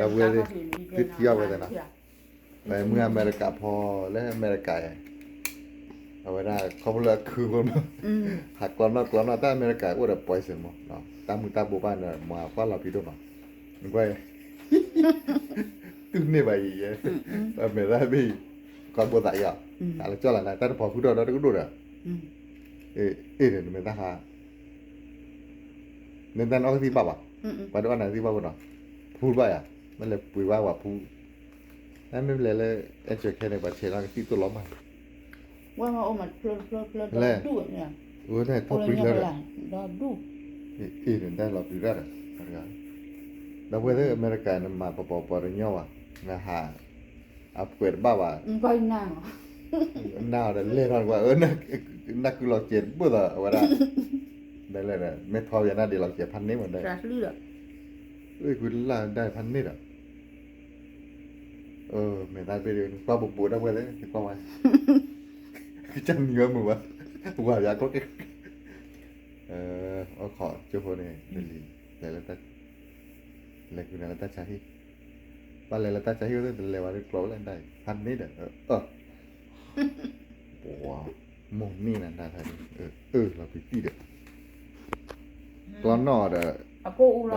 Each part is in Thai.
la vuelve che ti avete na beh mu America pho le Americaเอาไว้ได้เขาเลยคือคนหักกลอนกลอนแต่อเมริกาก็ได้ปล่อยเสียงมั้งเนาะตามมือตามบุบ้านเนี่ยมาฟ้าเราพี่ด้วยเนาะนึกว่าตึ้งเนี่ยไปแต่ไม่ได้พี่ก่อนบัวใส่อ่ะอะไรเจ้าอะไรแต่พอพูดเราก็ดูอ่ะเนี่ยมันน่าฮะเนี่ยแต่เอาที่บ้าป่ะไปดูอันไหนที่บ้าป่ะเนาะพูดไปอ่ะมันเลยปุยว่าพูดนั่นไม่เลยเลยเอ็นจอยแค่ในประเทศเราที่ตัวล้อม ว่ามาเอามาเพลินดูเนี่ย ne to prendere. Da du. Non la prendere. Da puede americano ma popo por nyowa. Na ha. A quer baba. Coi nào. Nào để lên hoàn qua na cứ lo chuyện bữa giờ vào đây. Đây là mấy thao giờ na đi lo chuyện 1,000 nít ở đây. Ra lư rồi. Cứ là đây 1,000 nít à. Mày ta bây giờ qua bộ đó quay đấy thì qua ngoài. Cái chân nhớ mà qua giá có cáiขอเจ้าคนนี่ดีเลยแล้วแต่เลยคือแล้วแต่ใช้บ้านเลยแล้วแต่ใช้ก็ต้องเลยว่าได้กลัวเล่นได้1,000 นิดว้าวมงนี่นั่นได้ทันเราไปตีเด็กกลอนนอดAku belum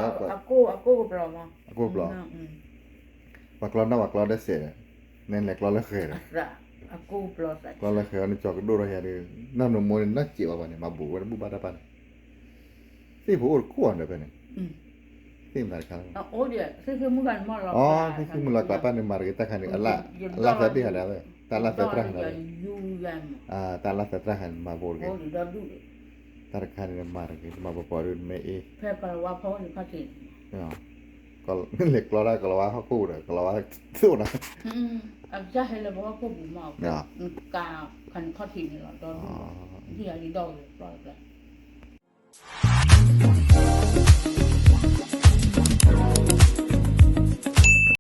mah. Aku belum. Pak klonได้เสียเน้นแหละกลอนแล้วเคย Aku belum saja. กลอนแล้วเคยนี่จอกดูเราเห็นดิน้ำนมมันน่าเจียววันนี้มาบูวันบูบาดาปันที่ผู้ขวานได้ไปเนี่ยที่มันอะไรครับ Oh dia, saya bukan malah.ที่คือมันหลักหลักปันในมาร์เก็ตkan Allah tadi ada apa Allah tetrah ada Allah tetrah kan ma boleh Oh dah dulu. Tarkanในmarket ma baparun me Pepper ว่าเพราะนี่เขาติด kalau lek kalau wah aku udah kalau wah itu nah จะให้เลยบอกว่าพวกบุ๋มเอากาคันเขาติดนี่หรอตอนที่อันนี้ดอกเลยปล่อยไป